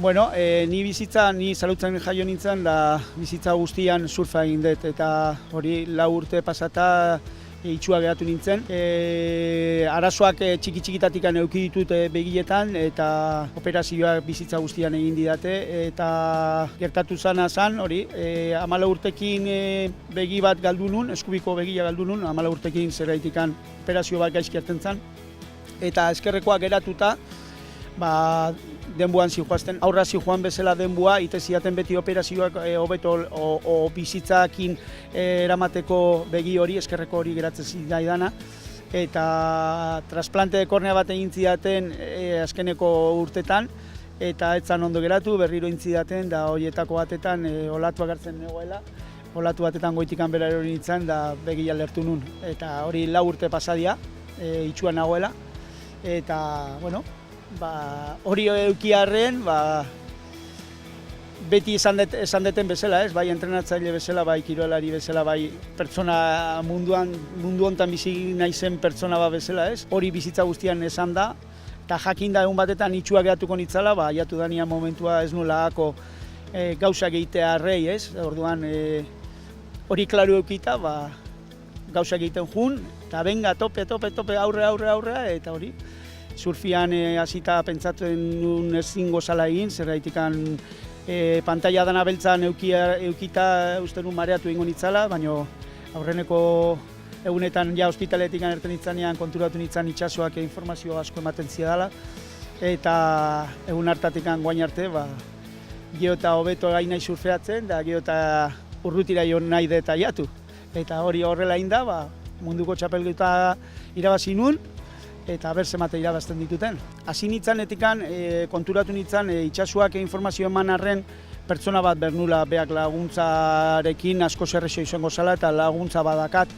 Bueno, ni Zarautzen jaio nintzen, da bizitza guztian surfa egin dut, eta hori 4 urte pasata itxua geratu nintzen. Arazoak txiki-txikitatik eduki ditut begiletan, eta operazioak bizitza guztian egin didate, eta gertatu zana zan, hori, 14 urtekin begi bat galdu nun, eskubiko begia galdu nun, 14 urtekin zergaitikan operazio bat gaizki hartzen zan, eta eskerrekoak geratuta, denbuan zijoazten, aurra zijoan bezala denbua, ite ziaten beti operazioak hobeto o bizitzakin eramateko begi hori, eskerreko hori geratzen zidaidana. Eta trasplante kornea bat egin zidaten azkeneko urtetan, eta etzan ondo geratu, berriro egin zidaten, da horietako batetan olatu agertzen negoela. Olatu batetan goitikan bera erori nintzen, da begia lertu nun. Eta hori 4 urte pasadia, itxuan nagoela. Eta, bueno, hori eukiarren, beti esan deten bezala, bai entrenatzaile bezala, bai kirolari bezala, bai pertsona mundu hontan bizi naizen pertsona bat bezala, hori bizitza guztian esan da, eta jakin da egun batetan itxua geratuko nitzala, jatu danian momentua ez nolako gauzak egitea arrei, orduan hori klaru eukita, gauzak egiten jun, eta benga, tope, aurrea, eta hori. Surfian hasita pentsatzen nun ezingo zala egin, zergaitikan pantalla dana beltzan eukita uste nun mareatu egingo nitzala, baina aurreneko egunetan ja ospitaletik erten nitzanean konturatu nitzan itxasoak informazio asko ematen zidala, eta egun hartatik guain arte, gero eta hobeto gai nahi surfeatzen, da gero eta urrutira jo nahi eta jatu. Eta hori horrela inda, munduko txapelketa irabazi nun, eta zenbat irabazten dituten. Hasi nitzanetikan, konturatu nitzan, itxasuak informazio eman arren pertsona bat bernula beak laguntzarekin asko zerrexo izango zala eta laguntza badakat.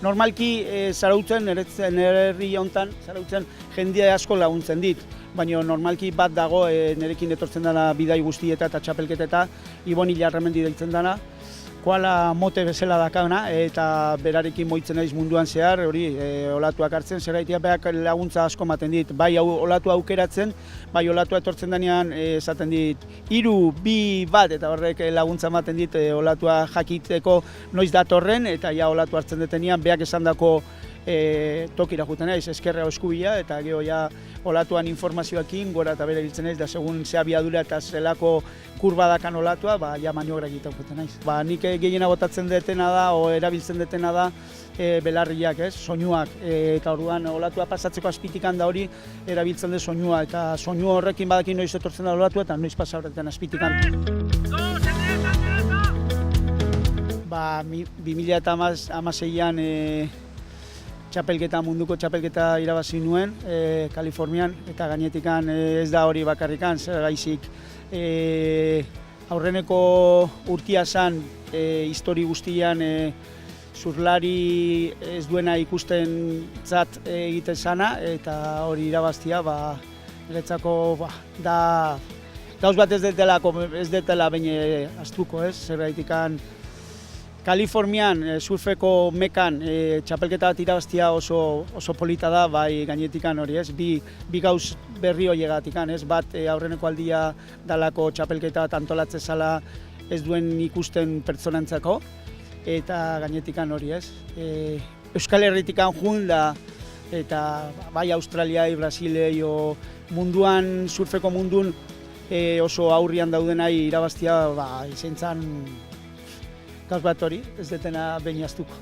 Normalki Zarautzen, herri hontan, Zarautzen jendea asko laguntzen dit, baina normalki bat dago nerekin etortzen dena bidai guztieta eta txapelketeta, Ibon Ilarramendi deitzen dena, koala mote bezala dakana, eta berarekin moitzen naiz munduan zehar, hori olatuak hartzen, zeraitia beak laguntza asko ematen dit, bai olatua aukeratzen, bai olatua etortzen denean esaten dit 3, 2, 1, eta horrek laguntza ematen dit olatua jakiteko noiz datorren, eta ja olatu hartzen detenean beak esandako tokira juten naiz, eskerra eskubila, eta gero ja olatuan informazioakin gora eta bere biltzen naiz, da segun ze abiadura eta zelako kurba dakan olatua, ja maniobra egiten juten naiz. Nik gehiena botatzen detena da, o erabiltzen detena da, belarriak, soinuak, eta orduan olatua pasatzeko azpitikan da hori erabiltzen dut soinua, eta soinu horrekin badakin noiz etortzen da olatua eta noiz pasa horretan azpitikan. 2016an munduko txapelketa irabazi nuen, Kalifornian, eta gainetikan ez da hori bakarrikan, zer gaizik aurreneko urtia zan, histori guztian surlari ez duena ikusten zat egiten zana, eta hori irabaztia, niretzako da gauz bat ez detela baina astuko, zer gaitikan Kalifornian surfeko mekan txapelketa bat irabaztia oso polita da, bai gainetikan hori, bi gauz berri horiegatikan, bat aurreneko aldia dalako txapelketa bat antolatzen zala ez duen ikusten pertsonantzako, eta gainetikan hori, Euskal Herritikan jun da, eta bai Australiai, Brasilei, munduan, surfeko mundun oso aurrian daudenai irabaztia izan zan gauz bat hori, ez detena behin aztuko.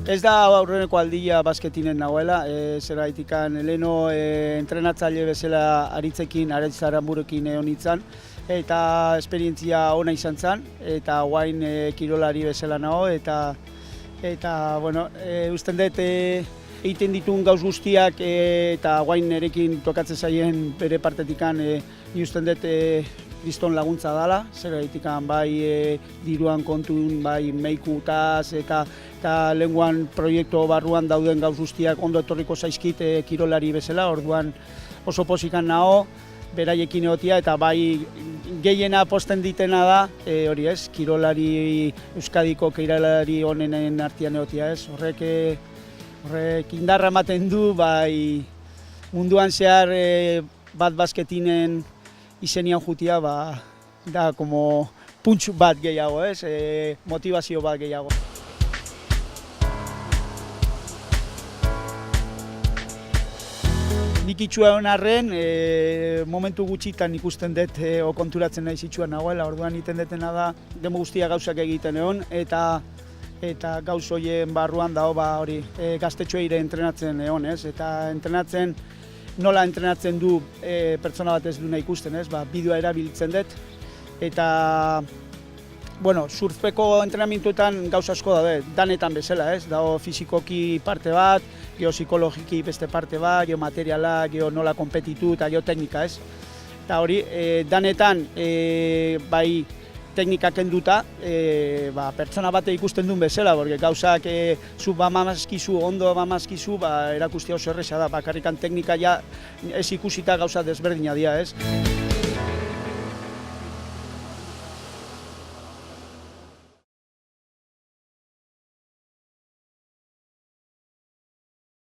Ez da aurreneko aldia basketinen nagoela, zergaitikan leheno entrenatzaile bezala aritzekin, Aritz Aranburuekin egon nintzen, eta esperientzia ona izan zen, eta guain kirolari bezala nago, eta bueno, usten dut egiten dituen gauz guztiak eta guain nerekin tokatzen zaien bere partetikan ni usten dut kriston laguntza dela, zergaitikan bai diruan kontun, bai meikutaz eta lenguan proiektu barruan dauden gauz guztiak ondo etorriko zaizkit kirolari bezala, orduan oso posikan nago, beraiekin egotia, eta bai gehiena posten ditena da, hori ez, kirolari, Euskadiko kirolari onenen artean egotia ez, horrek indarra ematen du, bai munduan zehar bat basketinen izenian jutia, da como punch bat gehiago ez, motivazio bat gehiago. Nik itxua egon arren, momentu gutxitan ikusten dut konturatzen nahi zitsuan nagoela, orduan iten detena da, demo guztia gauzak egiten egon, eta gauz horien barruan dago hori gaztetxoeire entrenatzen egon, ez? Eta entrenatzen, nola entrenatzen du pertsona bat ez duna ikusten, ez? Bideoa erabiltzen dut, eta bueno, surfeko entrenamentuetan gauz asko daude, danetan bezala, ez? Dago fizikoki parte bat, geopsikologiki beste parte bat, geomateriala, nola konpetitu eta geoteknika, ez? Eta hori, danetan bai teknika kenduta, pertsona bate ikusten duen bezala, porque gauzak zu bamazkizu, ondo bamazkizu, erakustia oso erresa da, bakarrikan teknika ja ez ikusita gauza desberdina dira, ez?